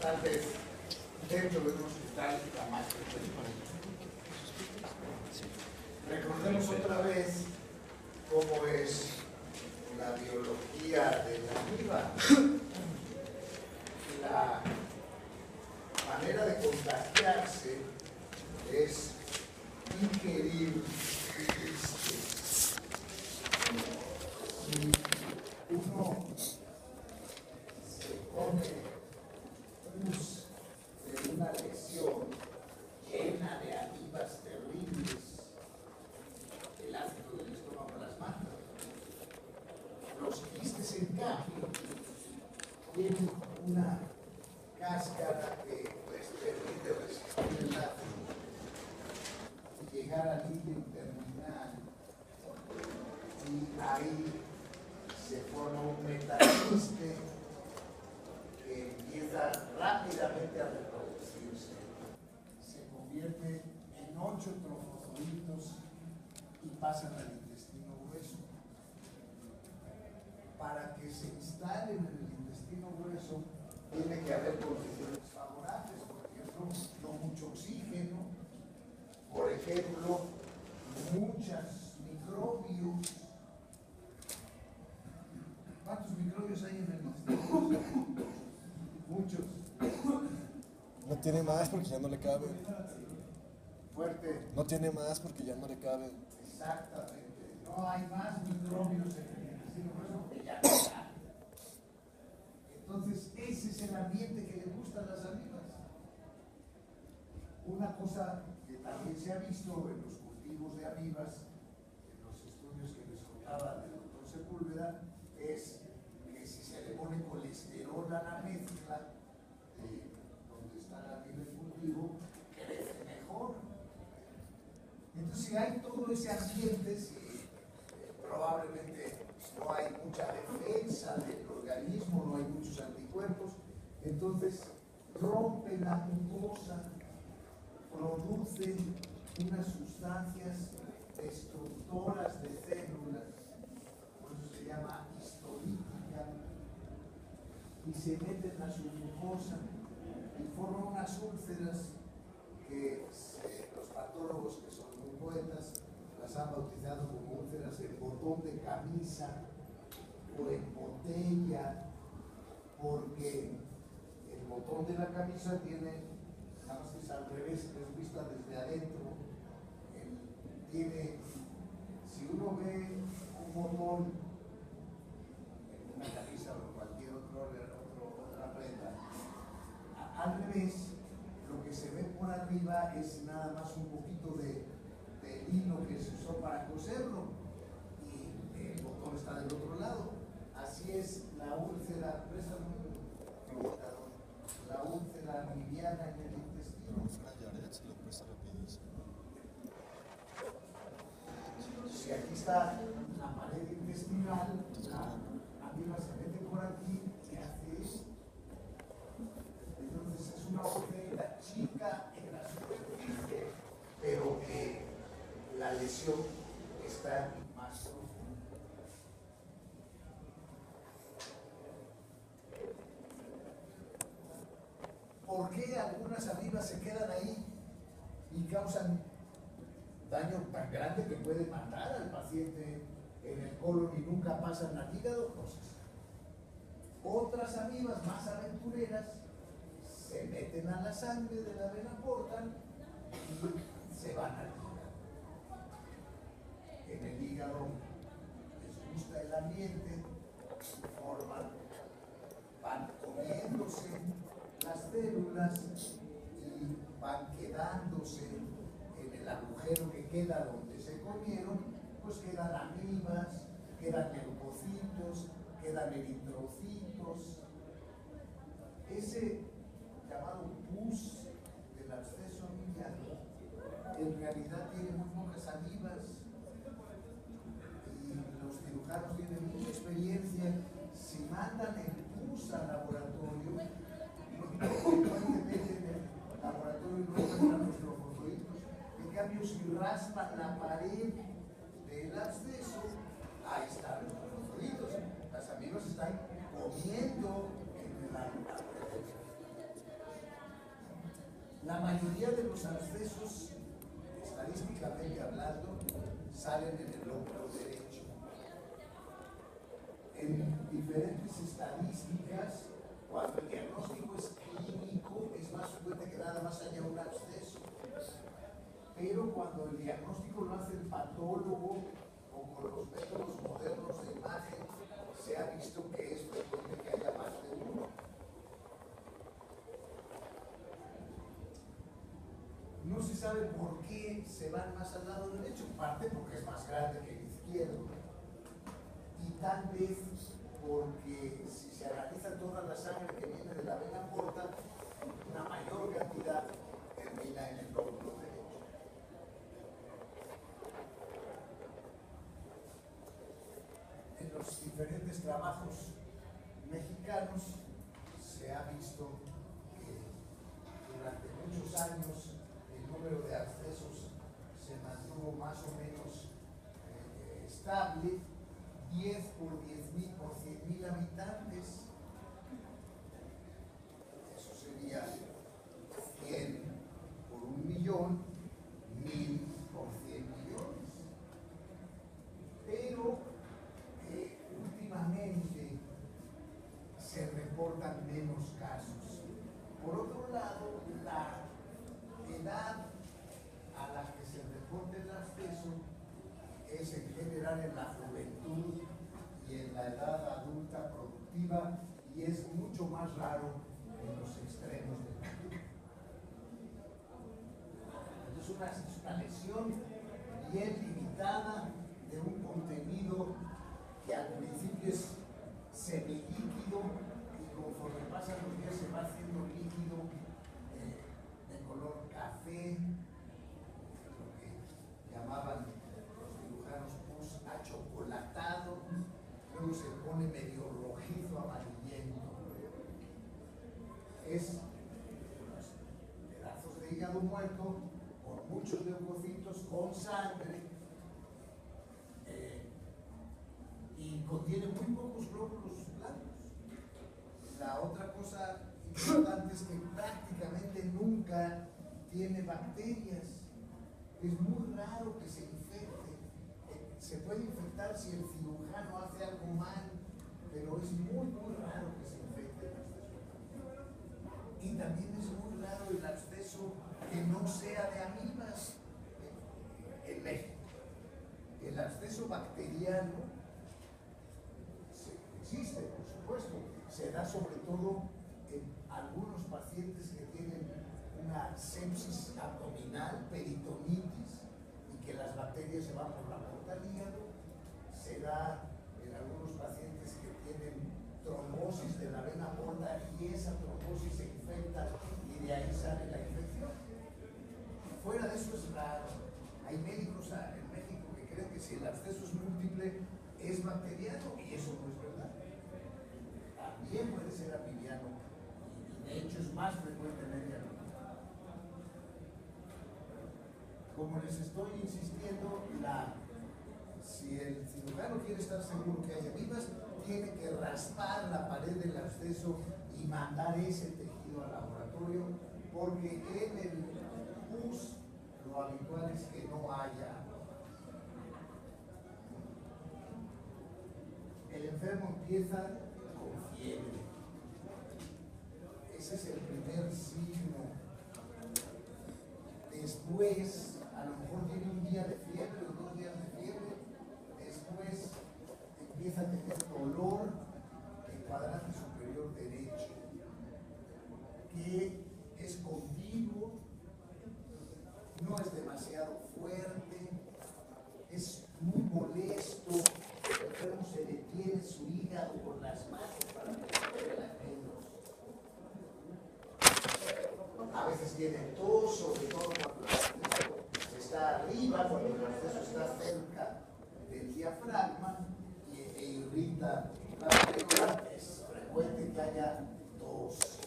tal vez dentro de un hospital tamaño. Recordemos otra vez cómo es la biología de la amiba. La manera de contagiarse es ingerir quistes. Si uno se come pus de una lesión llena de amibas terribles, el ácido del estómago las mata. Los quistes, en cambio, tienen una cáscara que les permite resistir el ácido y llegar al líquido terminal, y ahí se forma un metaquiste que empieza rápidamente a reproducirse. Se convierte en 8 trofozoitos y pasan al intestino grueso. Para que se instalen en el intestino grueso, tiene que haber condiciones favorables, por ejemplo, no mucho oxígeno, por ejemplo, muchos microbios. ¿Cuántos microbios hay en el intestino? Muchos. No tiene más porque ya no le cabe. Fuerte. No tiene más porque ya no le cabe. Exactamente. No hay más microbios en el intestino grueso porque ya no hay. Entonces, ese es el ambiente que le gustan las amibas. Una cosa que también se ha visto en los cultivos de amibas, en los estudios que les contaba del doctor Sepúlveda, es que si se le pone colesterol a la mezcla de donde está la amiba en cultivo, crece mejor. Entonces, si hay todo ese ambiente, si probablemente no hay mucha defensa del organismo, no hay muchos anticuerpos, entonces rompe la mucosa, produce unas sustancias destructoras de células, por eso se llama histolítica, y se meten a su mucosa y forman unas úlceras que los patólogos, que son muy poetas, las han bautizado como úlceras en botón de camisa o en botella, porque el botón de la camisa tiene, nada más que es al revés, es vista desde adentro, tiene, si uno ve un botón en una camisa o cualquier otra prenda, al revés, lo que se ve por arriba es nada más un poquito de hilo que se usó para coserlo y el botón está del otro lado. Así es la úlcera, la úlcera liviana en el intestino. Si aquí está la pared intestinal, la amiba se mete por aquí y hace esto. Entonces es una úlcera chica en la superficie, pero que la lesión está más profunda. ¿Por qué algunas amibas se quedan ahí y causan daño tan grande que puede matar al paciente en el colon y nunca pasan al hígado? Cosas. Otras amibas más aventureras se meten a la sangre de la vena porta y se van al hígado. En el hígado les gusta el ambiente, van comiéndose las células y van quedándose en el agujero que queda donde se comieron, pues quedan amibas, quedan leucocitos, quedan eritrocitos. Ese llamado pus del absceso amibiano en realidad tiene muy pocas amibas y los cirujanos tienen mucha experiencia. Si mandan el pus al laboratorio, frecuentemente en el laboratorio no encuentran los trofozoitos. En cambio, si raspan la pared del absceso, ahí están los trofozoitos. Las amibas están comiendo en el laboratorio. La mayoría de los abscesos, estadísticamente hablando, salen en el lóbulo derecho. En diferentes estadísticas, cuando el diagnóstico es clínico, es más frecuente que nada más haya un absceso. Pero cuando el diagnóstico lo hace el patólogo o con los métodos modernos de imagen, se ha visto que es frecuente que haya más de uno. No se sabe por qué se van más al lado derecho, en parte porque es más grande que el izquierdo, y tal vez porque si se analiza toda la sangre que viene de la vena porta, una mayor cantidad termina en el lóbulo derecho. En los diferentes trabajos mexicanos se ha visto que durante muchos años el número de abscesos se mantuvo más o menos estable, 10 por 10.000 por 100.000 habitantes. Eso sería 100 por 1.000.000, 1.000 por 100 millones. Pero últimamente se reportan menos casos. Por otro lado, la edad a la que se reporta el absceso es en general en la juventud y en la edad adulta productiva, y es mucho más raro en los extremos del mundo. Entonces es una lesión bien limitada de un contenido que al principio es semilíquido y conforme pasan los días se va haciendo líquido, de color café, lo que llamaban los cirujanos pus achocolatado, luego se pone medio rojizo amarillento. Es pedazos de hígado muerto con muchos leucocitos, con sangre, y contiene muy pocos glóbulos blancos. La otra cosa importante es que prácticamente nunca tiene bacterias. Es muy raro que se infecte. Se puede infectar si el cirujano hace algo mal, pero es muy raro que se infecte el absceso. Y también es muy raro el absceso que no sea de amibas en México. El absceso bacteriano existe, por supuesto. Se da sobre todo en algunos pacientes que tienen una sepsis abdominal, peritonitis, y que las bacterias se van por la porta del hígado. Se da en algunos pacientes que tienen trombosis de la vena porta y esa trombosis se infecta y de ahí sale la infección. Fuera de eso es raro. Hay médicos en México que creen que si el absceso es múltiple es bacteriano, y eso no es verdad. También puede ser amibiano, y de hecho es más frecuentemente amibiano. Como les estoy insistiendo, si el cirujano quiere estar seguro que hay amibas, tiene que raspar la pared del absceso y mandar ese tejido al laboratorio, porque en el pus lo habitual es que no haya. El enfermo empieza con fiebre. Ese es el primer signo. Después, a lo mejor tiene un día de fiebre o 2 días de fiebre. Después empieza a tener dolor en cuadrante superior derecho, que es continuo, no es demasiado fuerte, es muy molesto. El enfermo se detiene su hígado con las manos para meterle la menos. A veces tiene tos, sobre todo cuando el absceso está arriba, cuando el absceso está cerca del diafragma e irrita la pleura. Es frecuente que haya tos.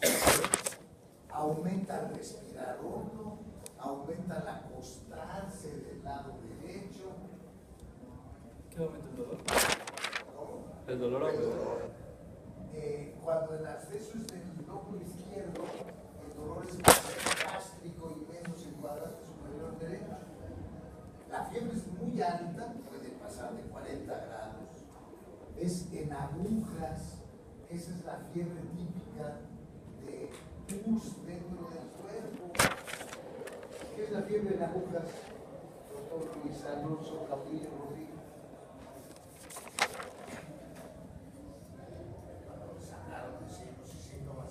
Aumenta el respirar hondo, aumenta el acostarse del lado derecho. ¿Qué aumenta el dolor? ¿Cómo? El dolor aumenta. Cuando el absceso es del lóbulo izquierdo, el dolor es más gástrico en agujas. Esa es la fiebre típica de pus dentro del cuerpo. ¿Qué es la fiebre en agujas? Doctor Luis Alonso Caudillo Rodríguez. Cuando les hablaron de signos y síntomas,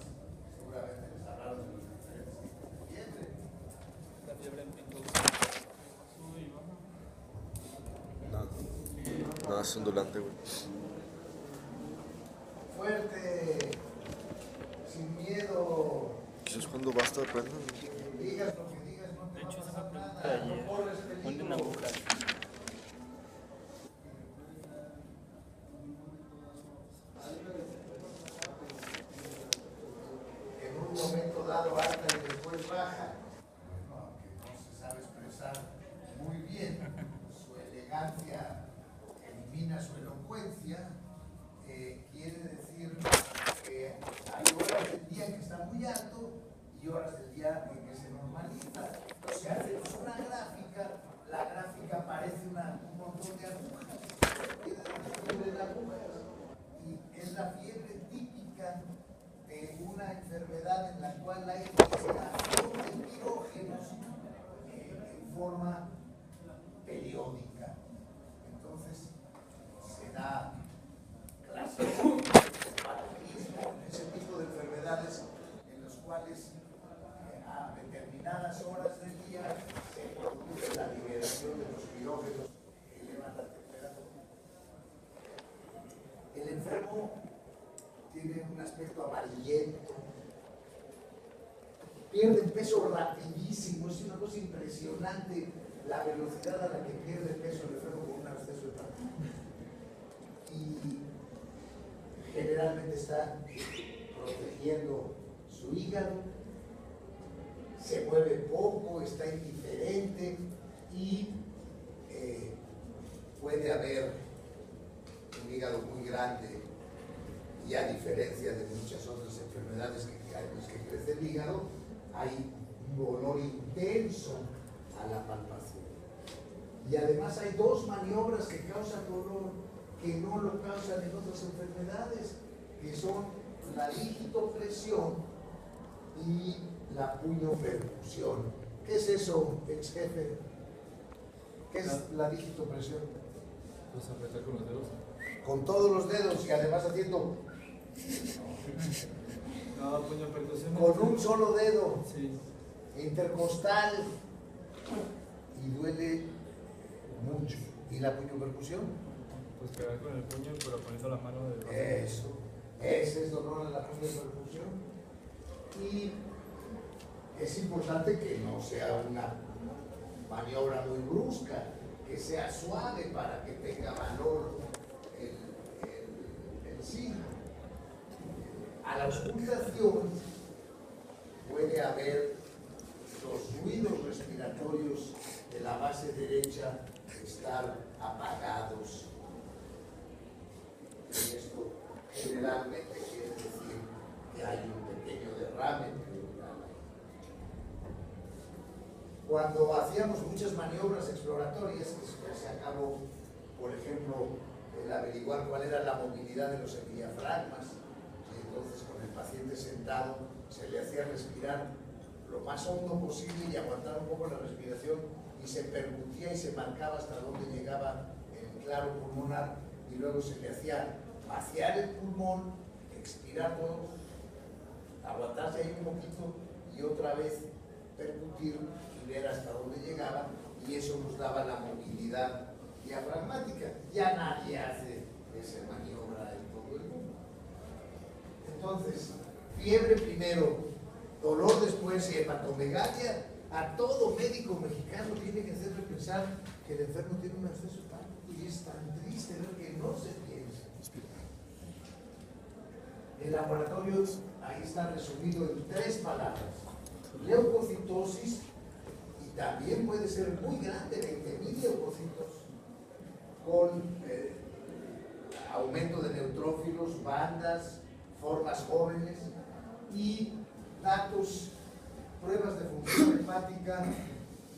seguramente les hablaron de los diferentes tipos de fiebre. La fiebre en pintura. Sube y baja. No, es ondulante, güey. Fuerte, sin miedo. Eso es cuando basta, prenda. Digas lo que digas, no te De va hecho, a esa pasar pregunta nada, de ayer. no corres Ponle peligro. una aguja. En un momento dado alta y después baja. Bueno, aunque no se sabe expresar muy bien, su elegancia elimina su elocuencia, quiere decir que hay horas del día en que está muy alto y horas del día en que se normaliza. Si hacemos una gráfica, la gráfica parece un montón de agujas, fiebre de agujas, y es la fiebre típica de una enfermedad en la cual hay oxidación de pirógenos en forma periódica. Entonces, se da clásicos paludismo, ese tipo de enfermedades en los cuales a determinadas horas del día se produce la liberación de los pirógenos que elevan la temperatura. El enfermo tiene un aspecto amarillento, pierde peso rapidísimo, es una cosa impresionante la velocidad a la que pierde peso el enfermo con un absceso hepático. Y generalmente está protegiendo su hígado, se mueve poco, está indiferente y puede haber un hígado muy grande. Y a diferencia de muchas otras enfermedades en las que crece el hígado, hay un dolor intenso a la palpación. Y además hay dos maniobras que causan dolor que no lo causan en otras enfermedades, que son la digitopresión y la puñopercusión. ¿Qué es eso, ex jefe? ¿Qué es la digitopresión? Pues apretar con los dedos. Con todos los dedos y además haciendo No, puño percusión. con un solo dedo, Sí. intercostal, y duele mucho. ¿Y la puñopercusión? Pues pegar con el puño, pero poniendo la mano de Eso, ese es dolor en la puñopercusión. Y es importante que no sea una maniobra muy brusca, que sea suave para que tenga valor el signo. A la auscultación puede haber los ruidos respiratorios de la base derecha estar apagados. Y esto generalmente quiere decir que hay un pequeño derrame pleural. Cuando hacíamos muchas maniobras exploratorias, que se llevase a cabo, por ejemplo, el averiguar cuál era la movilidad de los diafragmas, y entonces con el paciente sentado se le hacía respirar lo más hondo posible y aguantar un poco la respiración, y se percutía y se marcaba hasta dónde llegaba el claro pulmonar, y luego se le hacía vaciar el pulmón, expirar todo, aguantarse ahí un poquito y otra vez percutir y ver hasta dónde llegaba, y eso nos daba la movilidad diafragmática. Ya nadie hace esa maniobra en todo el mundo. Entonces, fiebre primero, dolor después y hepatomegalia. A todo médico mexicano tiene que hacerle pensar que el enfermo tiene un absceso hepático, y es tan triste ver que no se piensa. El laboratorio ahí está resumido en 3 palabras: leucocitosis, y también puede ser muy grande, 20.000 leucocitos, con aumento de neutrófilos, bandas, formas jóvenes, y datos, pruebas de función hepática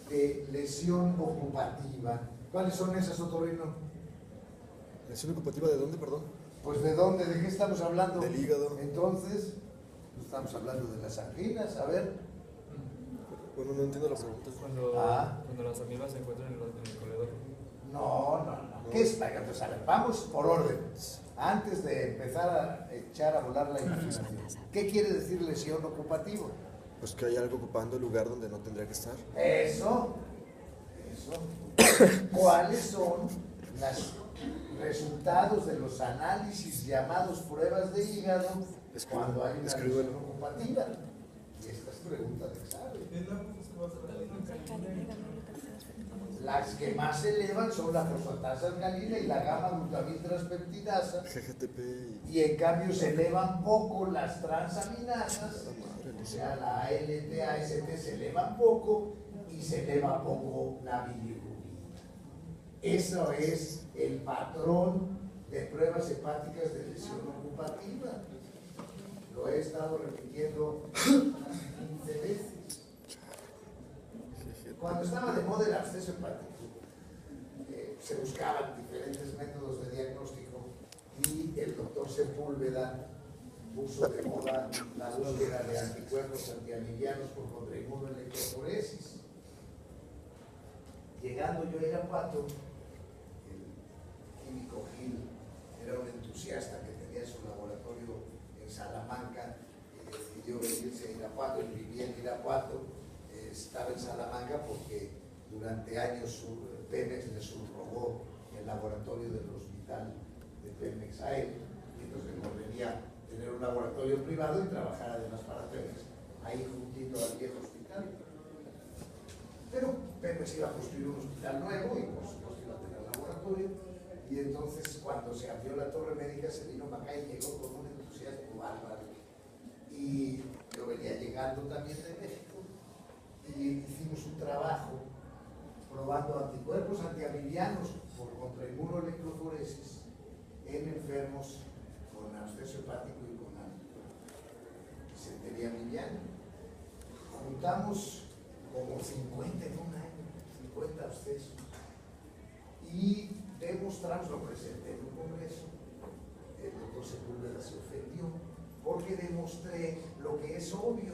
de lesión ocupativa. ¿Cuáles son esas, otorrino? ¿Lesión ocupativa de dónde, perdón? Pues ¿de dónde? ¿De qué estamos hablando? Del hígado. Entonces, estamos hablando de las anginas, a ver. Bueno, no entiendo la pregunta. Cuando las amibas se encuentran en el coledor. No. ¿Qué es? Entonces, a ver, vamos por orden. Antes de empezar a echar a volar la imaginación. ¿Qué quiere decir lesión ocupativa? Pues que hay algo ocupando el lugar donde no tendría que estar. Eso. ¿Cuáles son los resultados de los análisis llamados pruebas de hígado cuando hay una lesión ocupativa? Y esta es pregunta de examen. Las que más se elevan son la fosfatasa alcalina y la gamma-glutamitraspeptidasa. GGTP. Y en cambio se elevan poco las transaminasas, o sea, la ALT, AST se elevan poco y se eleva poco la bilirrubina. Eso es el patrón de pruebas hepáticas de lesión ocupativa. Lo he estado repitiendo 15 veces. Cuando estaba de moda el absceso hepático, se buscaban diferentes métodos de diagnóstico y el doctor Sepúlveda puso de moda la búsqueda de anticuerpos antiamibianos por contrainmunoelectroforesis. Llegando yo a Irapuato, el químico Gil era un entusiasta que tenía su laboratorio en Salamanca y decidió venirse a Irapuato. Él vivía en Irapuato, estaba en Salamanca porque durante años Pemex le subrogó el laboratorio del hospital de Pemex a él, y entonces le convenía tener un laboratorio privado y trabajar además para Pemex, ahí juntito al viejo hospital. Pero Pemex iba a construir un hospital nuevo y por supuesto iba a tener laboratorio, y entonces cuando se abrió la torre médica se vino para acá y llegó con un entusiasmo bárbaro. Y yo venía llegando también de México y hicimos un trabajo probando anticuerpos antiamibianos por contrainmunoelectroforesis en enfermos con absceso hepático y con disentería amibiana. Juntamos como 50 en un año, 50 abscesos, y demostramos, lo presenté en un congreso, el doctor Sepúlveda se ofendió, porque demostré lo que es obvio,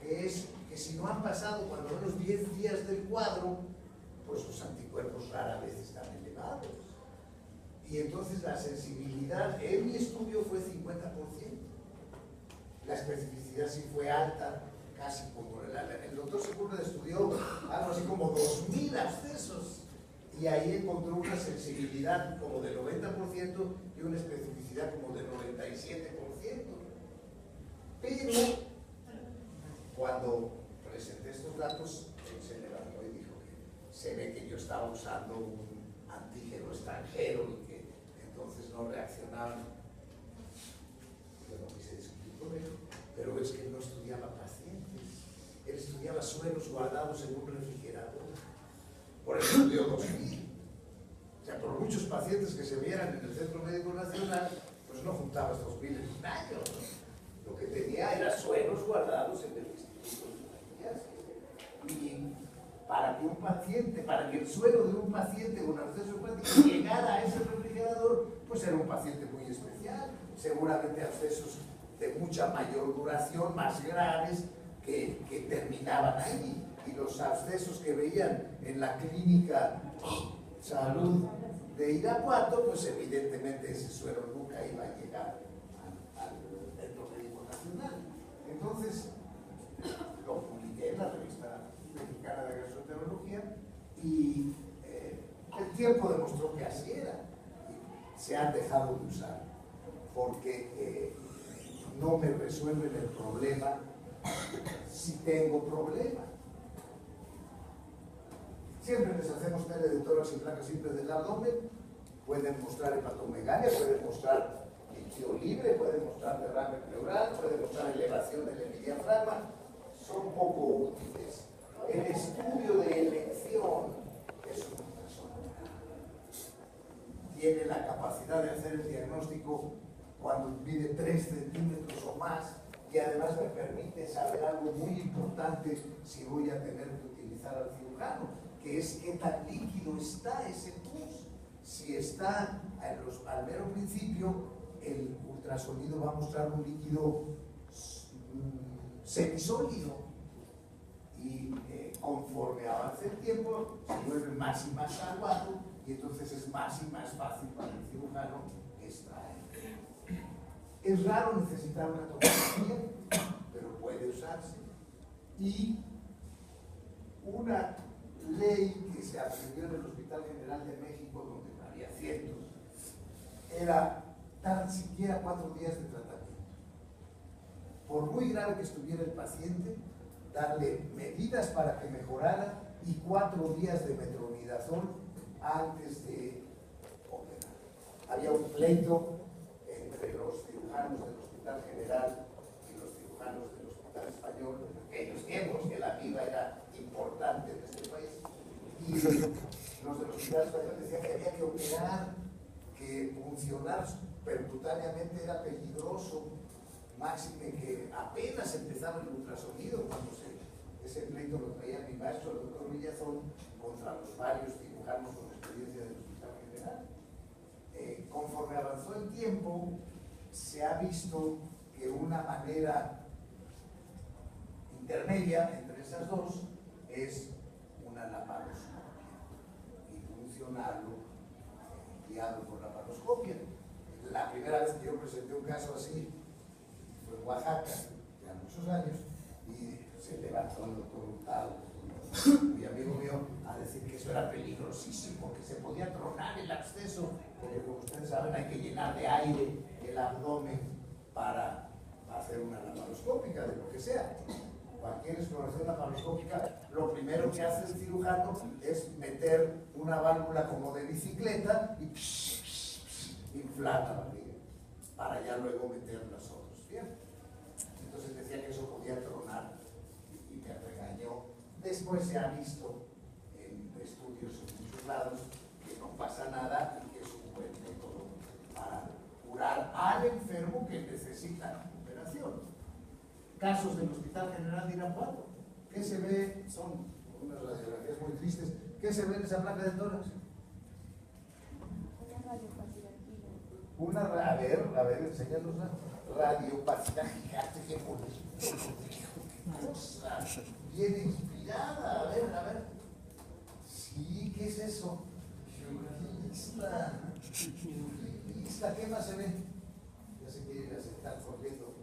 que es que si no han pasado cuando menos 10 días del cuadro, pues los anticuerpos rara vez están elevados. Y entonces la sensibilidad en mi estudio fue 50%. La especificidad sí fue alta, casi como el doctor Sepúlveda estudió algo así como 2000 abscesos. Y ahí encontró una sensibilidad como del 90% y una especificidad como del 97%. Pero cuando presenté estos datos, él se levantó y dijo que se ve que yo estaba usando un antígeno extranjero y que entonces no reaccionaban. Yo no quise discutir con él, pero es que él no estudiaba pacientes, él estudiaba suelos guardados en un refrigerador. Por eso estudió 2000. O sea, por muchos pacientes que se vieran en el Centro Médico Nacional, pues no juntabas 2000 en un año, ¿no? Lo que tenía era suelos guardados en el Instituto de Ciencias. Y para que un paciente, para que el suelo de un paciente con absceso hepático llegara a ese refrigerador, pues era un paciente muy especial, seguramente abscesos de mucha mayor duración, más graves, que terminaban ahí. Y los abscesos que veían en la clínica Salud de Irapuato, pues evidentemente ese suero nunca iba a llegar al Centro Médico Nacional. Entonces, lo publiqué en la revista Mexicana de Gastroenterología y el tiempo demostró que así era. Se han dejado de usar porque no me resuelven el problema si tengo problema. Siempre les hacemos tele de tórax y placas simples del abdomen, pueden mostrar hepatomegalia, pueden mostrar líquido libre, pueden mostrar derrame pleural, pueden mostrar elevación del diafragma, son poco útiles. El estudio de elección es una persona. Tiene la capacidad de hacer el diagnóstico cuando mide 3 centímetros o más y además me permite saber algo muy importante si voy a tener que utilizar al cirujano, que es qué tan líquido está ese pus. Si está al mero principio, el ultrasonido va a mostrar un líquido semisólido y conforme avance el tiempo se vuelve más y más aguado y entonces es más y más fácil para el cirujano extraer. Es raro necesitar una tomografía, pero puede usarse. Y una ley que se aprendió en el Hospital General de México, donde había cientos, era tan siquiera 4 días de tratamiento. Por muy grave que estuviera el paciente, darle medidas para que mejorara y 4 días de metronidazol antes de operar. Había un pleito entre los cirujanos del Hospital General y los cirujanos del Hospital Español, en aquellos tiempos que la vida era importante en este país, y los del Hospital Español decían que había que operar, que funcionar percutáneamente era peligroso, máxime que apenas empezaba el ultrasonido cuando ese pleito lo traía mi maestro, el doctor Villazón, contra los varios cirujanos con experiencia del Hospital General. Conforme avanzó el tiempo, se ha visto que una manera intermedia entre esas dos es una laparoscopia y funcionarlo guiado por laparoscopia. La primera vez que yo presenté un caso así fue en Oaxaca, ya muchos años, y se levantó el doctor Hurtado, mi amigo mío, a decir que eso era peligrosísimo, que se podía tronar el absceso, porque como ustedes saben hay que llenar de aire el abdomen para hacer una laparoscópica, de lo que sea. Cualquier exploración laparoscópica, lo primero que hace el cirujano es meter una válvula como de bicicleta y inflar la barriga, para ya luego meter los otros. Bien. Entonces decía que eso podía tronar y me regañó. Después se ha visto en estudios en muchos lados que no pasa nada y que es un buen método para curar al enfermo que necesita operación. Casos del Hospital General de Irapuato. ¿Qué se ve? Son unas radiografías muy tristes. ¿Qué se ve en esa placa de tórax? A ver, enséñanos la radiopacidad gigante, qué bonito, qué cosa, bien inspirada, a ver. Sí, ¿qué es eso? Lista, ¿qué más se ve? Ya se quiere ir a sentar corriendo.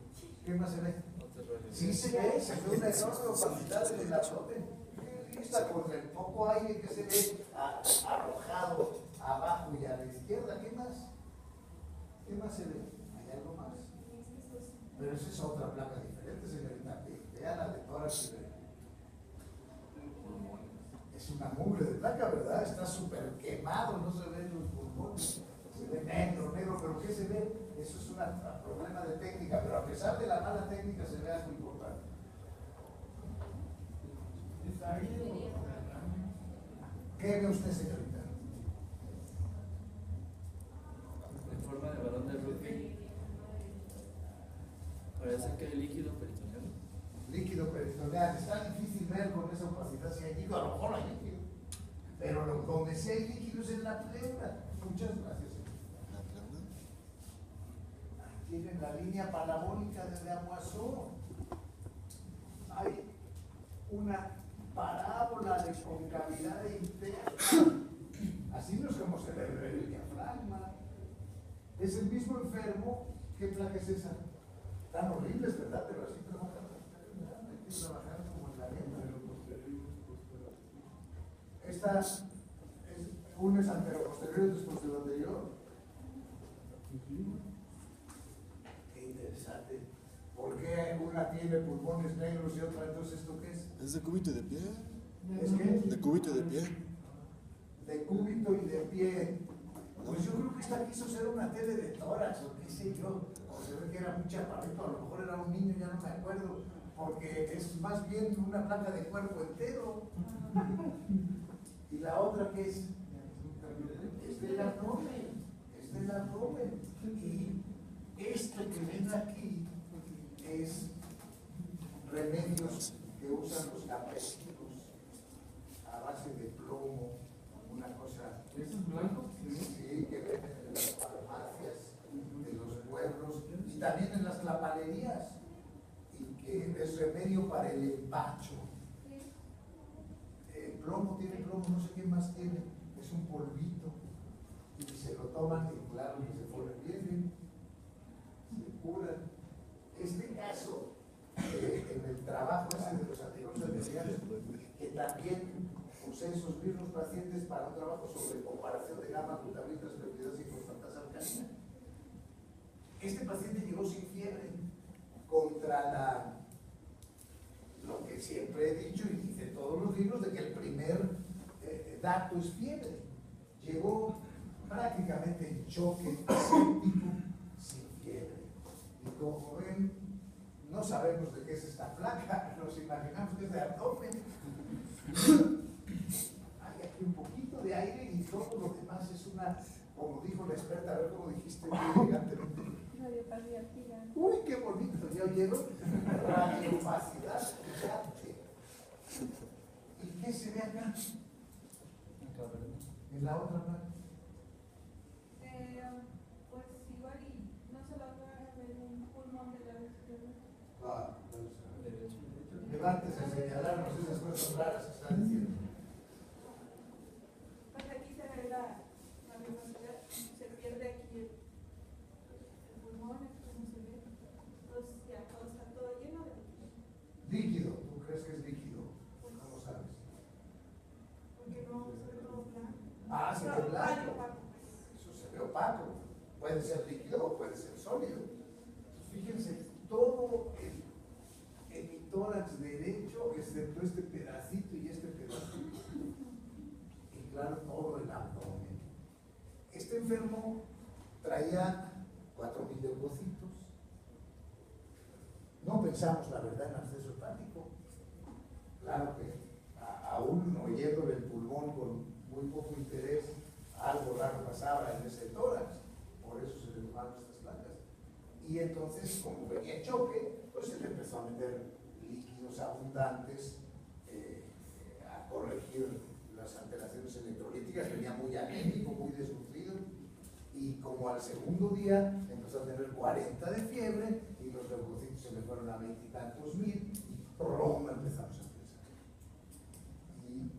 ¿Qué más se ve? Sí se ve una enorme opacidad del abdomen. Lista, con el poco aire que se ve arrojado abajo y a la izquierda, ¿qué más? ¿Qué más se ve? ¿Hay algo más? Pero esa es otra placa diferente, señorita. Vea la de tórax. Es una mugre de placa, ¿verdad? Está súper quemado, no se ven los pulmones. Se ve negro, pero ¿qué se ve? Eso es un problema de técnica, pero a pesar de la mala técnica se ve algo importante. ¿Qué ve usted, señorita? En forma de balón de rugby. Parece que hay líquido peritoneal. Líquido peritoneal. Está difícil ver con esa opacidad si hay líquido. A lo mejor hay líquido. Pero donde sí hay líquido es en la pleura. Muchas gracias. Tienen la línea parabólica desde Aguasó. Hay una parábola de concavidad interna. Así no es como se ve el diafragma. Es el mismo enfermo. ¿Qué placa es esa? Tan horribles, ¿verdad? Pero así trabajan. Hay que trabajar como en la arena. Esta es una es anteroposterior y después de lo anterior. Qué interesante. ¿Por qué una tiene pulmones negros y otra entonces esto qué es? ¿Es de cúbito y de pie? ¿Es qué? De cúbito y de pie. De cúbito y de pie. Pues yo creo que esta quiso ser una tele de tórax o qué sé yo. O se ve que era muy chaparrito, a lo mejor era un niño, ya no me acuerdo. Porque es más bien una placa de cuerpo entero. Y la otra que es del abdomen. Es del abdomen. Y esto que ven aquí es remedios que usan los campesinos a base de plomo, una cosa. ¿Eso es blanco? Sí, que venden en las farmacias de los y también en las clapalerías, y que es remedio para el empacho. El plomo tiene plomo, no sé qué más tiene, es un polvito, y se lo toman y claro que se ponen bien, se curan. Este caso, en el trabajo ese de los antibióticos que también usé esos mismos pacientes para un trabajo sobre comparación de gamma, glutaminas, peptidas y fosfatasa alcalina. Este paciente llegó sin fiebre contra lo que siempre he dicho y dice todos los libros de que el primer dato es fiebre. Llegó prácticamente en choque séptico sin fiebre. Y como ven, no sabemos de qué es esta placa, nos imaginamos que es de abdomen. Hay aquí un poquito de aire y todo lo demás es una, como dijo la experta, a ver cómo dijiste muy elegantemente. Uy, qué bonito, ¿ya oyeron? Radiopacidad gigante. ¿Y qué se ve acá? En la otra mano. Pues igual y no se lo va a ver un pulmón de la izquierda. Levántese a señalarnos esas cosas raras que están diciendo. Pues aquí se ve la velocidad, se pierde aquí el pulmón, aquí no se ve. Entonces ya todo está todo lleno de líquido. Líquido, ¿tú crees que es líquido? ¿Cómo sabes? Porque no se ve todo blanco. Ah, se ve No, blanco. opaco. Eso se ve opaco. Puede ser líquido o puede ser sólido. Fíjense, todo en mi tórax derecho, excepto este pedacito y este pedacito. Y claro, todo el abdomen. Este enfermo traía 4,000 leucocitos. No pensamos, la verdad, en acceso hepático. Claro que aún oyéndole el pulmón con muy poco interés, algo raro pasaba en ese tórax. Por eso se le tomaron estas placas. Y entonces, como venía en choque, pues se le empezó a meter líquidos abundantes a corregir las alteraciones electrolíticas. Venía muy anémico, muy desnutrido. Y como al segundo día empezó a tener 40 de fiebre y los leucocitos se le fueron a 20 y tantos mil y ¡prum! Empezamos a empezar. Y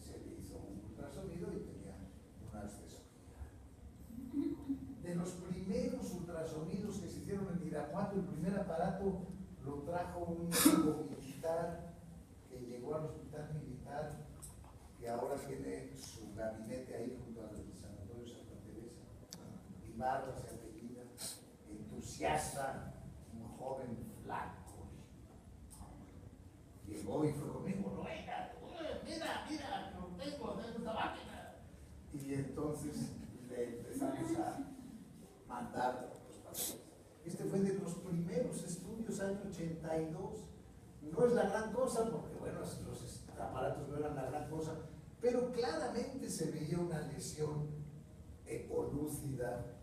se le hizo un ultrasonido y tenía un acceso. De los primeros ultrasonidos que se hicieron en Irapuato, el primer aparato lo trajo un médico militar que llegó al hospital militar, que ahora tiene su gabinete ahí junto al Sanatorio Santa Teresa. Ibarra se apellida, entusiasta, un joven flaco. Llegó y fue conmigo, no venga, mira, no tengo esta máquina. Y entonces le empezamos a mandar los pacientes. Este fue de los primeros estudios, año 82. No es la gran cosa, porque bueno, los aparatos no eran la gran cosa, pero claramente se veía una lesión ecolúcida,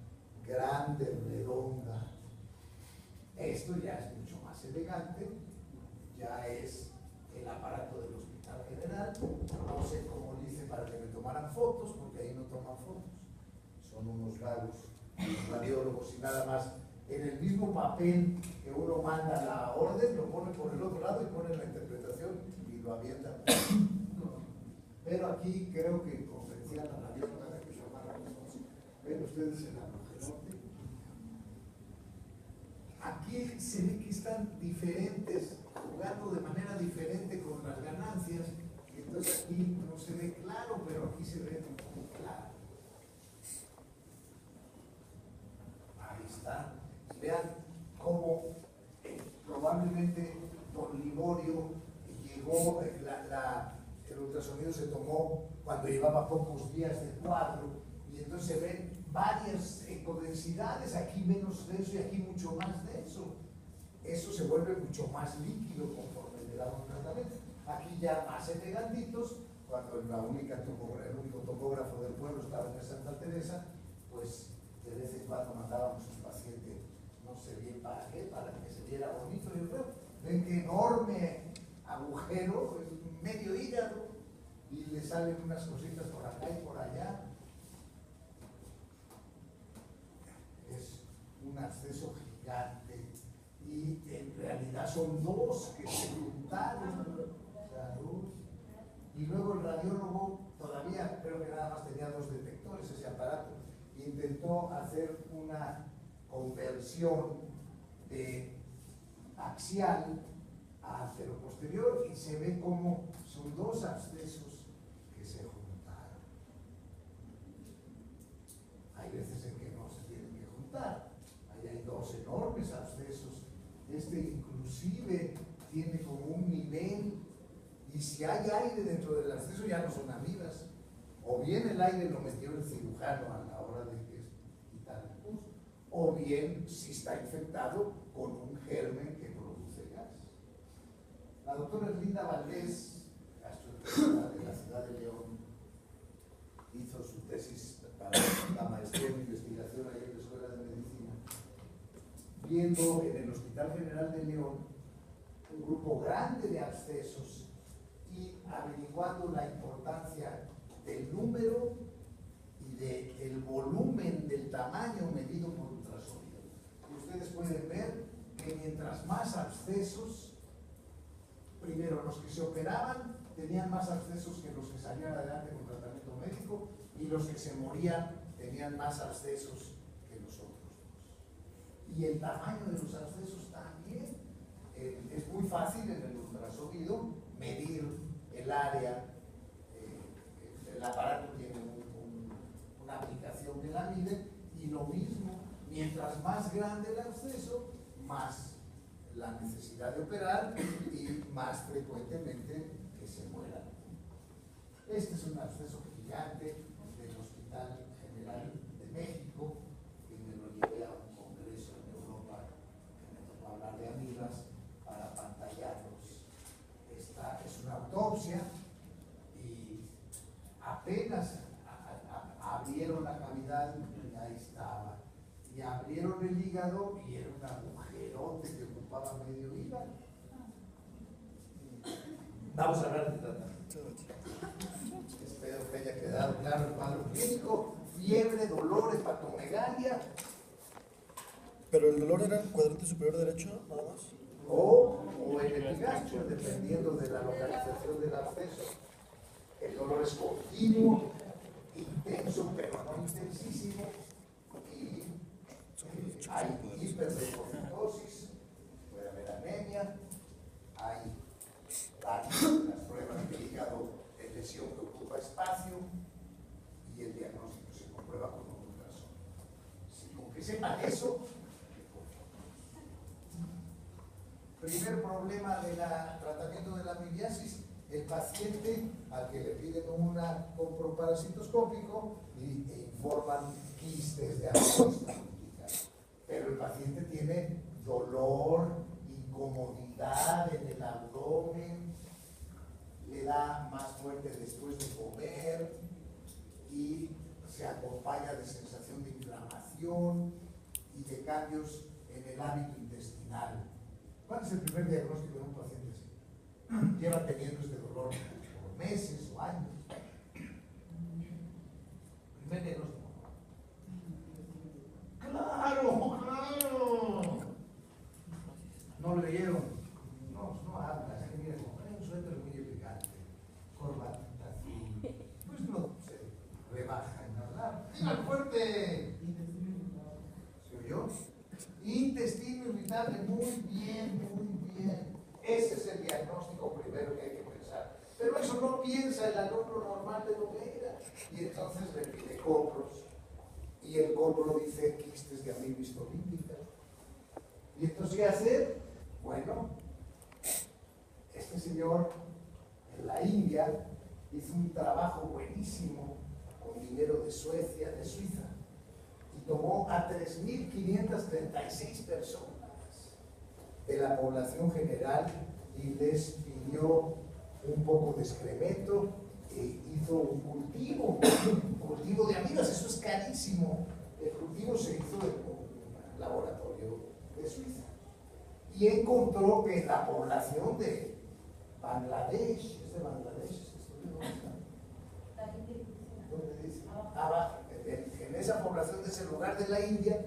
grande, redonda. Esto ya es mucho más elegante, ya es el aparato del Hospital General. No sé cómo le hice para que me tomaran fotos, porque ahí no toman fotos. Son unos vagos radiólogos y nada más. En el mismo papel que uno manda la orden, lo pone por el otro lado y pone la interpretación y lo avienta. Pero aquí creo que convencía a la radióloga que se llamara. Ven ustedes el agujenote. Aquí se ve que están diferentes, jugando de manera diferente con las ganancias. Entonces aquí no se ve claro, pero aquí se ve muy claro. Ahí está. Vean cómo probablemente don Liborio llegó, el ultrasonido se tomó cuando llevaba pocos días de cuadro, y entonces se ven varias ecodensidades, aquí menos denso y aquí mucho más denso. Eso se vuelve mucho más líquido conforme le damos tratamiento. Aquí ya más elegantitos, cuando el único tomógrafo del pueblo estaba en el Santa Teresa, pues de vez en cuando mandábamos a un paciente, no sé bien para qué, para que se viera bonito. Y bueno, ven que enorme agujero, medio hígado, y le salen unas cositas por acá y por allá. Es un acceso gigante. son dos que se juntaron. Salud. Y luego el radiólogo todavía, creo que nada más tenía 2 detectores ese aparato, intentó hacer una conversión de axial a anteroposterior y se ve como son 2 abscesos que se juntaron. Hay veces en que no se tienen que juntar. Ahí hay 2 enormes abscesos. Este inclusive tiene como un nivel, y si hay aire dentro del absceso ya no son amibas. O bien el aire lo metió el cirujano a la hora de quitar el pus, o bien si está infectado con un germen que produce gas. La doctora Linda Valdés, gastroenteróloga de la ciudad de León, hizo su tesis para la maestría en investigación ahí en la Escuela de Medicina, viendo en el Hospital General de León un grupo grande de abscesos y averiguando la importancia del número y del volumen, del tamaño medido por ultrasonido. Y ustedes pueden ver que mientras más abscesos, primero los que se operaban tenían más abscesos que los que salían adelante con tratamiento médico, y los que se morían tenían más abscesos que los otros dos. Y el tamaño de los abscesos también. Es muy fácil en el ultrasonido medir el área. El aparato tiene una aplicación que la mide, y lo mismo, mientras más grande el absceso, más la necesidad de operar y más frecuentemente que se mueran. Este es un absceso gigante del Hospital General de México, que me lo llevé a un congreso en Europa, que me tocó hablar de amibas para pantallarlos. Esta es una autopsia y apenas abrieron la cavidad y ahí estaba. Y abrieron el hígado y era un agujerote que ocupaba medio hígado. Vamos a hablar de tratamiento. Espero que haya quedado claro el cuadro clínico: fiebre, dolor, hepatomegalia. Pero el dolor era el cuadrante superior derecho, nada más. O en el epigastrio, dependiendo de la localización del absceso. El dolor es continuo, intenso, pero no intensísimo, y hay hiperleucocitosis, puede haber anemia, hay las pruebas de hígado de lesión que ocupa espacio, y el diagnóstico se comprueba con un ultrasonido. Si con que sepan eso. Primer problema del tratamiento de la amibiasis: el paciente al que le piden una comproparasitoscópico e informan quistes de amibiasis. Pero el paciente tiene dolor, incomodidad en el abdomen, le da más fuerte después de comer y se acompaña de sensación de inflamación y de cambios en el hábito intestinal. ¿Cuál es el primer diagnóstico de un paciente así? Lleva teniendo este dolor por meses o años. Primer diagnóstico. ¡Claro, claro! No leyeron. No hablas. Es que mira, como un suéter muy elegante, corbatita azul, pues no se rebaja en hablar. ¡Digan fuerte! ¿Se oyó? Intestino irritable, muy bien, muy bien. Ese es el diagnóstico primero que hay que pensar. Pero eso no piensa el alumno normal de Nogueira. Y entonces le pide copros. Y el copro dice quistes de amibis olímpica. ¿Y entonces qué hacer? Bueno, este señor en la India hizo un trabajo buenísimo con dinero de Suecia, de Suiza. Tomó a 3.536 personas de la población general y les pidió un poco de excremento e hizo un cultivo de amibas. Eso es carísimo. El cultivo se hizo en un laboratorio de Suiza y encontró que la población de Bangladesh, ¿es de Bangladesh? ¿Dónde dice? Abajo. En esa población de ese lugar de la India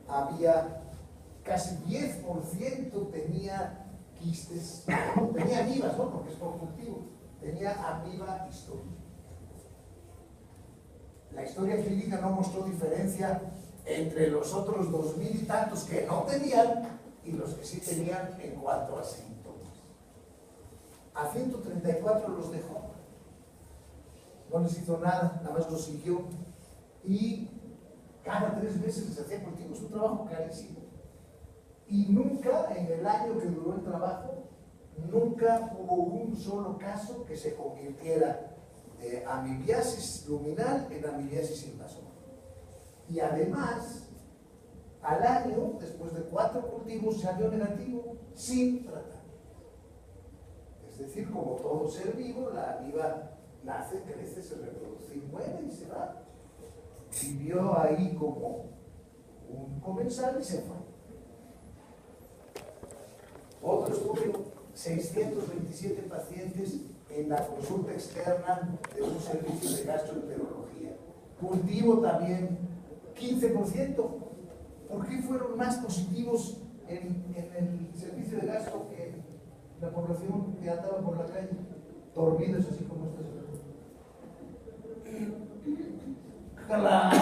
había casi 10% tenía quistes, tenía amibas, ¿no? Porque es por cultivo, tenía amiba histórica. La historia clínica no mostró diferencia entre los otros 2000 y tantos que no tenían y los que sí tenían en cuanto a síntomas. A 134 los dejó, no les hizo nada, nada más los siguió y cada 3 meses les hacía cultivos, un trabajo carísimo. Y nunca, en el año que duró el trabajo, nunca hubo un solo caso que se convirtiera de amibiasis luminal en amibiasis invasora. Y además, al año, después de 4 cultivos, salió negativo sin tratar. Es decir, como todo ser vivo, la amiba nace, crece, se reproduce y muere y se va. Vivió ahí como un comensal y se fue. Otro estudio, 627 pacientes en la consulta externa de un servicio de gastroenterología. Cultivo también 15%. ¿Por qué fueron más positivos en el servicio de gastro que en la población que andaba por la calle? Dormidos así como estas. Claro,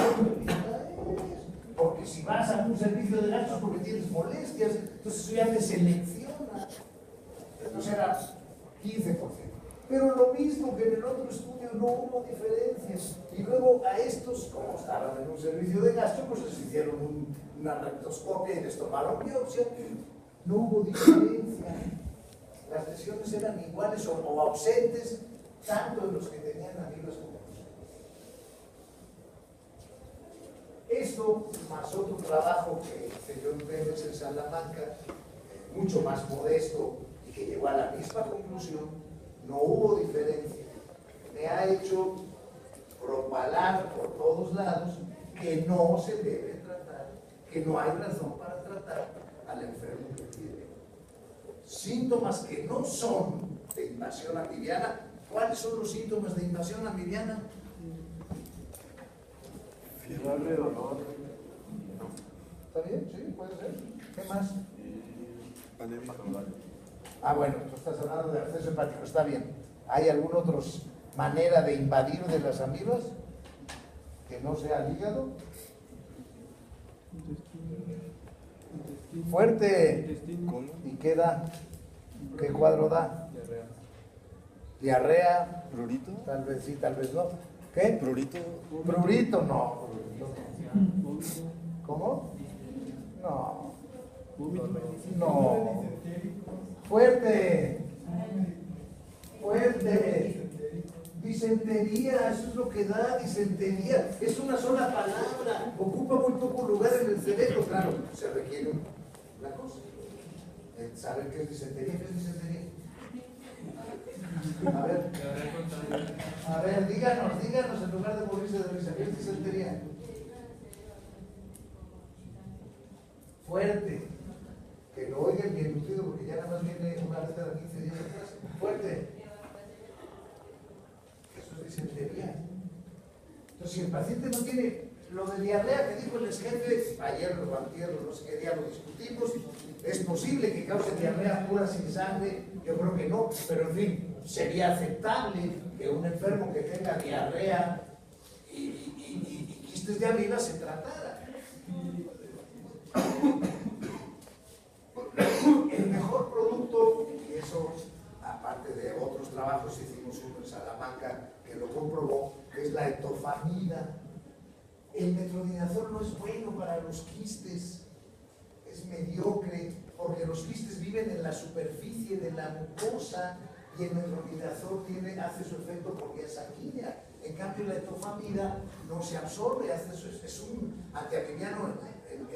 porque si vas a un servicio de gastro porque tienes molestias, entonces eso ya te selecciona. Entonces era 15%. Pero lo mismo que en el otro estudio, no hubo diferencias. Y luego a estos, como estaban en un servicio de gastro, pues les hicieron una rectoscopia y les tomaron biopsia. No hubo diferencia. Las lesiones eran iguales o ausentes, tanto en los que tenían amibas como en los que no. Esto, más otro trabajo que hice yo en Pérez en Salamanca, mucho más modesto y que llegó a la misma conclusión, no hubo diferencia. Me ha hecho propalar por todos lados que no se debe tratar, que no hay razón para tratar al enfermo que tiene síntomas que no son de invasión amibiana. ¿Cuáles son los síntomas de invasión amibiana? Fiebre, dolor. ¿Está bien? Sí, puede ser. ¿Qué más? Anemia. Ah, bueno, tú estás hablando de absceso hepático, está bien. ¿Hay alguna otra manera de invadir de las amibas que no sea el hígado? Fuerte. ¿Y qué da? ¿Qué cuadro da? Diarrea. Diarrea, ¿Prurito? tal vez sí, tal vez no. ¿Qué? ¿Prurito? Prurito, no. ¿Cómo? No. No. Fuerte. Fuerte. Disentería, eso es lo que da disentería. Es una sola palabra. Ocupa muy poco lugar en el cerebro. Claro, se requiere una cosa. ¿Saben qué es disentería? ¿Qué es disentería? A ver, díganos en lugar de morirse de risa, ¿qué es disentería? Fuerte. Que lo oigan bien nutrido porque ya nada más viene una vez cada 15 días atrás. Fuerte. Eso es disentería. Entonces, si el paciente no tiene lo de diarrea que dijo el ex jefe, ayer o antier, no sé qué día lo discutimos, es posible que cause diarrea pura sin sangre, yo creo que no, pero en fin, sería aceptable que un enfermo que tenga diarrea y quistes de amiba se tratara. El mejor producto, y eso aparte de otros trabajos, hicimos uno en Salamanca que lo comprobó, que es la etofamida. El metronidazol no es bueno para los quistes, es mediocre, porque los quistes viven en la superficie de la mucosa y el metronidazol hace su efecto por vía sanguínea. En cambio, la etofamida no se absorbe, es un antiamibiano in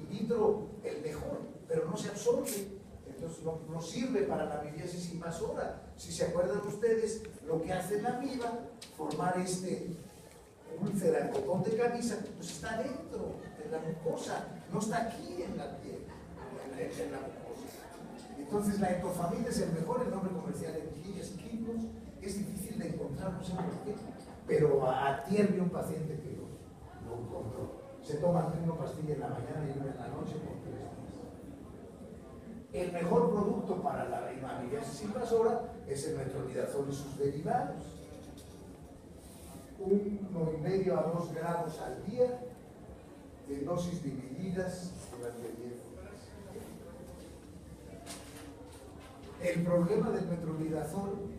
vitro el mejor, pero no se absorbe. Entonces no sirve para la amibiasis invasora. Si se acuerdan ustedes, lo que hace la amiba, formar úlcera, el botón de camisa, pues está dentro de la mucosa, no está aquí en la piel, en la mucosa. Entonces la etofamida es el mejor, el nombre comercial en Quillas Quimos, es difícil de encontrar, no sé por qué, pero atiende un paciente que lo encontró. Se toma una pastilla en la mañana y una en la noche por 3 días. El mejor producto para la amigasis invasora es el metronidazol y sus derivados. 1,5 a 2 gramos al día de dosis divididas durante 10 días. El problema del metronidazol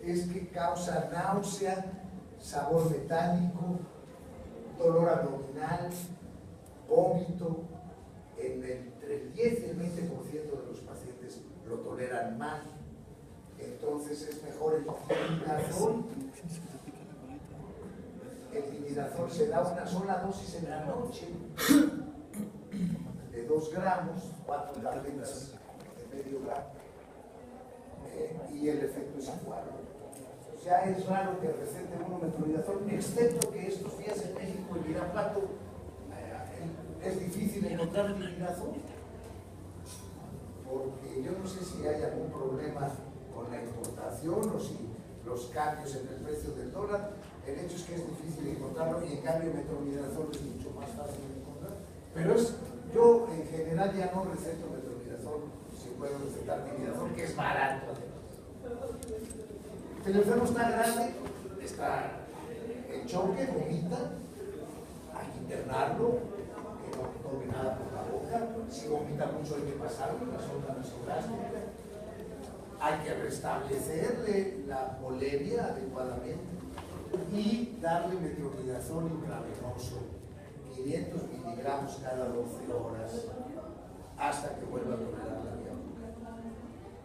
es que causa náusea, sabor metálico, dolor abdominal, vómito. Entre el 10 y el 20% de los pacientes lo toleran mal. Entonces es mejor el timidazol. El timidazol se da una sola dosis en la noche de 2 gramos, 4 tabletas de medio gramo, y el efecto es igual. O sea, es raro que recete uno metronidazol, excepto que estos días en México, en Irapuato, es difícil encontrar timidazol, porque yo no sé si hay algún problema con la importación o si los cambios en el precio del dólar. El hecho es que es difícil encontrarlo y en cambio metronidazol es mucho más fácil de encontrar. Pero yo en general ya no receto metronidazol, si puedo recetar timidazol, que es barato. El enfermo está grave, está en choque, vomita, hay que internarlo, que no tome nada por la boca. Si vomita mucho hay que pasarlo en la sonda nasogástrica. Hay que restablecerle la polemia adecuadamente y darle metronidazol intravenoso, 500 miligramos cada 12 horas, hasta que vuelva a tolerar la vía bucal.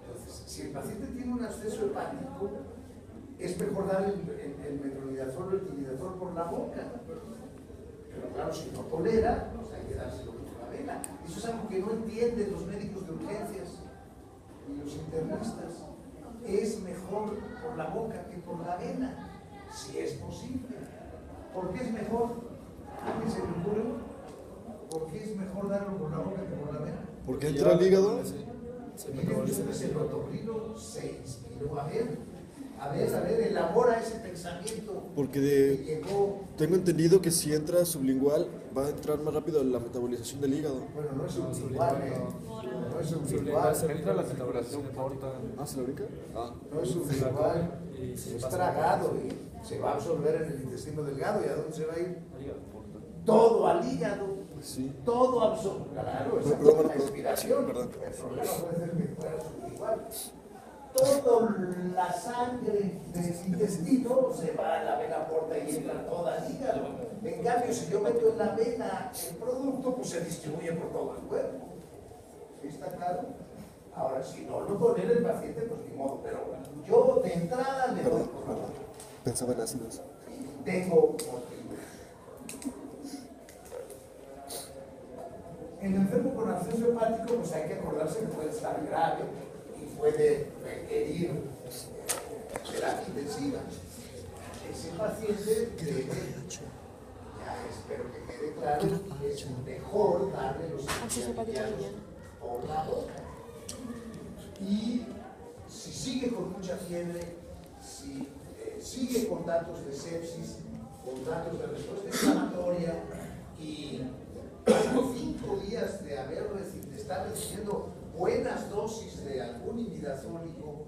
Entonces, si el paciente tiene un absceso hepático, es mejor darle el metronidazol o el timidazol por la boca. Pero claro, si no tolera, pues hay que dárselo por la vena. Eso es algo que no entienden los médicos de urgencias y los internistas. Es mejor por la boca que por la vena, si es posible. ¿Por qué es mejor? ¿A qué se le ocurre? ¿Por qué es mejor darlo por la boca que por la vena? Porque entra al hígado. Se Miren metaboliza. ustedes el otorrino 6 kilo. A ver, elabora ese pensamiento. Porque que llegó. tengo entendido que si entra sublingual va a entrar más rápido la metabolización del hígado. Bueno, no es sublingual, no es sublingual. Se entra la metabolización corta. ¿Ah, se la brinca? Ah. No es sublingual, Y se es pasa tragado y se va a absorber en el intestino delgado. ¿Y a dónde se va a ir? al hígado, corta. Todo al hígado. Sí. Todo absoluto. Claro, esa Perdón, es la perdón. inspiración. Perdón. El problema puede ser que fuera sublingual. Toda la sangre del intestino se va a la vena porta y entra toda al hígado. En cambio, si yo meto en la vena el producto, pues se distribuye por todo el cuerpo. ¿Sí está claro? Ahora, si no lo tolera el paciente, pues ni modo. Pero yo de entrada le doy por favor. Pensaba en ácidos. Tengo motivo. El enfermo con absceso hepático, pues hay que acordarse que puede estar grave y puede requerir terapia intensiva. Ese paciente debe, ya espero que quede claro, es mejor darle los antiarritmianos por la boca. Y si sigue con mucha fiebre, si sigue con datos de sepsis, con datos de respuesta inflamatoria y hasta 5 días de estar recibiendo buenas dosis de algún imidazólico,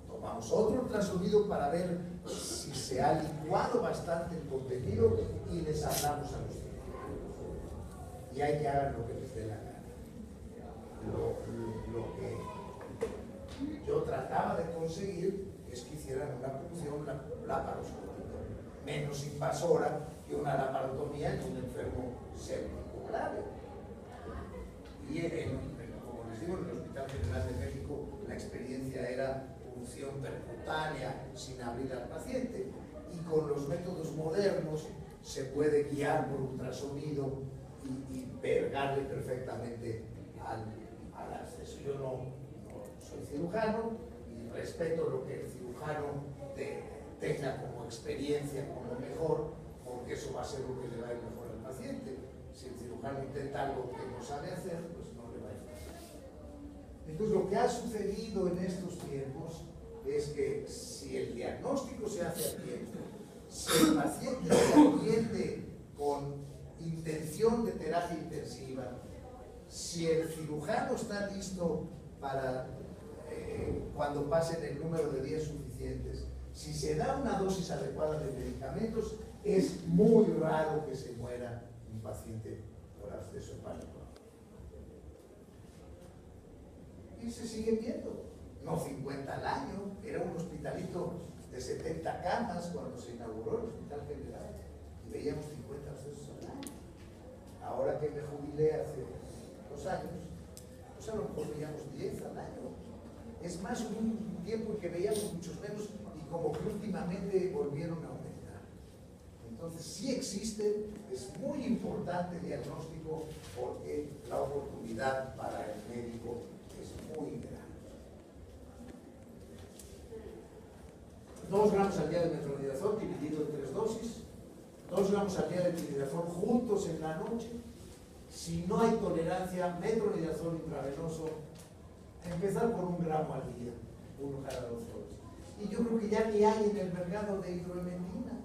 tomamos otro ultrasonido para ver si se ha licuado bastante el contenido y les hablamos a los científicos. Y hay que hagan lo que les dé la gana. Lo que yo trataba de conseguir es que hicieran una punción laparoscópica menos invasora que una laparotomía en un enfermo séptico grave. Y como les digo, en el Hospital General de México la experiencia era punción percutánea sin abrir al paciente, y con los métodos modernos se puede guiar por ultrasonido y pegarle perfectamente al acceso. Yo no soy cirujano y respeto lo que el cirujano tenga como experiencia, como mejor, porque eso va a ser lo que le va a ir mejor al paciente. Si el cirujano intenta algo que no sabe hacer, pues no le va a ir mejor. Entonces, lo que ha sucedido en estos tiempos es que si el diagnóstico se hace a tiempo, si el paciente se atiende con intención de terapia intensiva, si el cirujano está listo para cuando pasen el número de días suficientes. Si se da una dosis adecuada de medicamentos, es muy raro que se muera un paciente por absceso hepático. Y se siguen viendo, no 50 al año, era un hospitalito de 70 camas cuando se inauguró el Hospital General, y veíamos 50 abscesos al año. Ahora que me jubilé hace 2 años, pues a lo mejor veíamos 10 al año. Es más, hubo un tiempo en que veíamos muchos menos y como que últimamente volvieron a aumentar. Entonces sí existe, es muy importante el diagnóstico porque la oportunidad para el médico es muy grande. 2 gramos al día de metronidazol dividido en 3 dosis, 2 gramos al día de metronidazol juntos en la noche. Si no hay tolerancia, metronidazol intravenoso, empezar con 1 gramo al día, 1 cada 12 horas. Y yo creo que ya ni hay en el mercado de hidroemetina,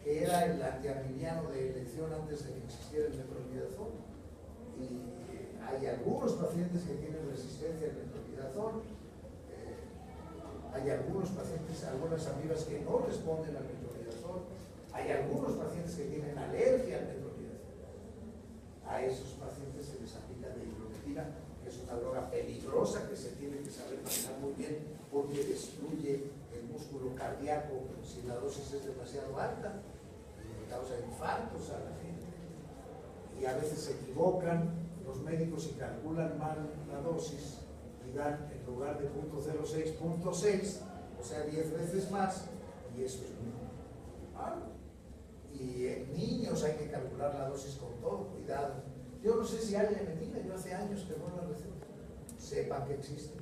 que era el antiamiliano de elección antes de que existiera el metronidazol. Y hay algunos pacientes que tienen resistencia al metronidazol, hay algunos pacientes, algunas amibas que no responden al metronidazol, hay algunos pacientes que tienen alergia al metronidazol. A esos pacientes se les aplica de hidrometina, que es una droga peligrosa que se tiene que saber manejar muy bien porque destruye el músculo cardíaco si la dosis es demasiado alta y causa infartos a la gente. Y a veces se equivocan los médicos y calculan mal la dosis y dan en lugar de 0.06, 0.6, o sea 10 veces más, y eso es muy malo. Y en niños hay que calcular la dosis con todo cuidado. Yo no sé si hay emetina, yo hace años que no la receta. Sepan que existe,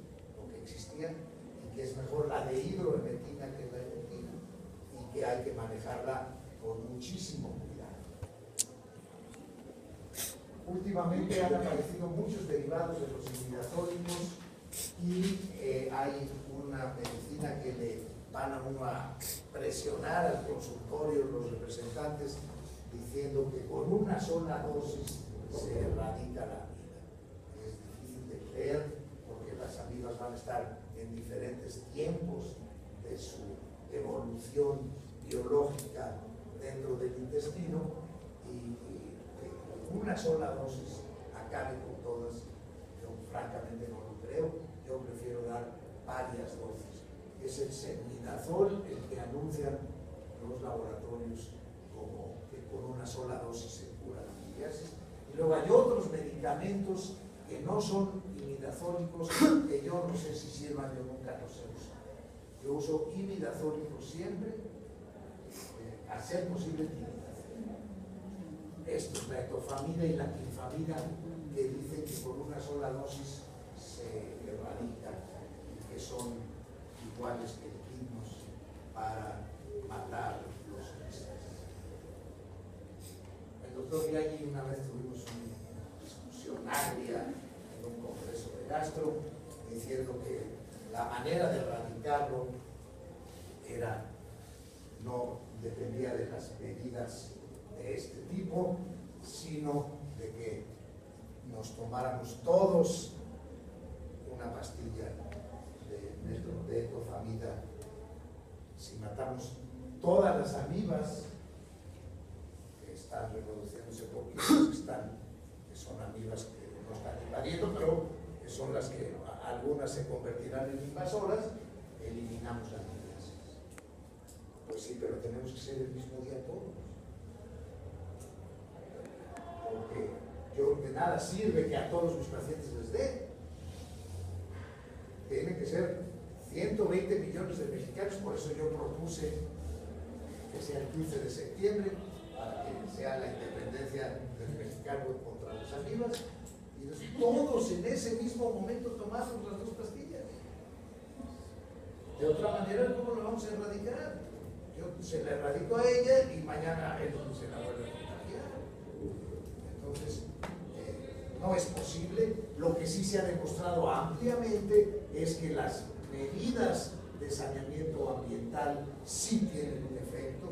o que existía, y que es mejor la de hidroemetina que la emetina, y que hay que manejarla con muchísimo cuidado. Últimamente han aparecido muchos derivados de los imidazólicos y hay una medicina que le van a uno a presionar al consultorio los representantes diciendo que con una sola dosis se erradica la amida. Es difícil de creer porque las amidas van a estar en diferentes tiempos de su evolución biológica dentro del intestino y que con una sola dosis acabe con todas. Yo francamente no lo creo, yo prefiero dar varias dosis. Es el semidazol el que anuncian los laboratorios como que con una sola dosis se cura la amibiasis. Y luego hay otros medicamentos que no son imidazólicos, que yo no sé si sirvan, yo nunca los he usado. Yo uso imidazólicos siempre, a ser posible imidazol. Esto es la etofamida y la quinfamida, que dicen que con una sola dosis se erradican y que son iguales que quimos para matar los quistes. El doctor Viaggi una vez tuvimos una discusión agria en un congreso de gastro diciendo que la manera de erradicarlo no dependía de las medidas de este tipo, sino de que nos tomáramos todos una pastilla de etofamida. Si matamos todas las amibas que están reproduciéndose por kilos, que son amibas que no están invadiendo, pero que son las que algunas se convertirán en invasoras, eliminamos la amibiasis. Pues sí, pero tenemos que ser el mismo día todos. Porque yo de nada sirve que a todos mis pacientes les dé. Tienen que ser 120 millones de mexicanos, por eso yo propuse que sea el 15 de septiembre, para que sea la independencia del mexicano contra las amibas, y todos en ese mismo momento tomamos las 2 pastillas. De otra manera, ¿cómo lo vamos a erradicar? Yo se la erradico a ella y mañana él se la vuelve a contagiar. Entonces, no es posible. Lo que sí se ha demostrado ampliamente es que las medidas de saneamiento ambiental sí tienen un efecto,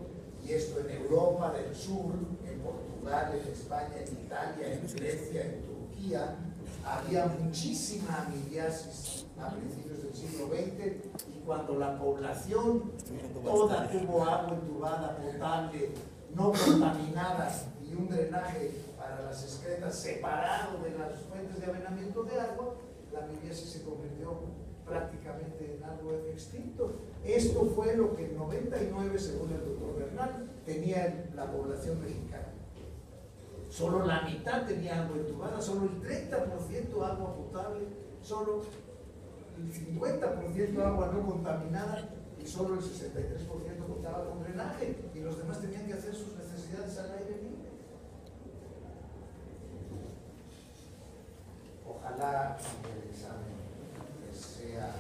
y esto en Europa del Sur, en Portugal, en España, en Italia, en Grecia, en Turquía, había muchísima amibiasis a principios del siglo XX, y cuando la población toda tuvo agua entubada, potable, no contaminada y un drenaje para las excretas separado de las fuentes de avenamiento de agua, la amibiasis se convirtió prácticamente en algo extinto. Esto fue lo que en 99, según el doctor Bernal, tenía la población mexicana. Solo la mitad tenía agua entubada, solo el 30% agua potable, solo el 50% agua no contaminada y solo el 63% contaba con drenaje, y los demás tenían que hacer sus necesidades al aire libre. Ojalá el examen sea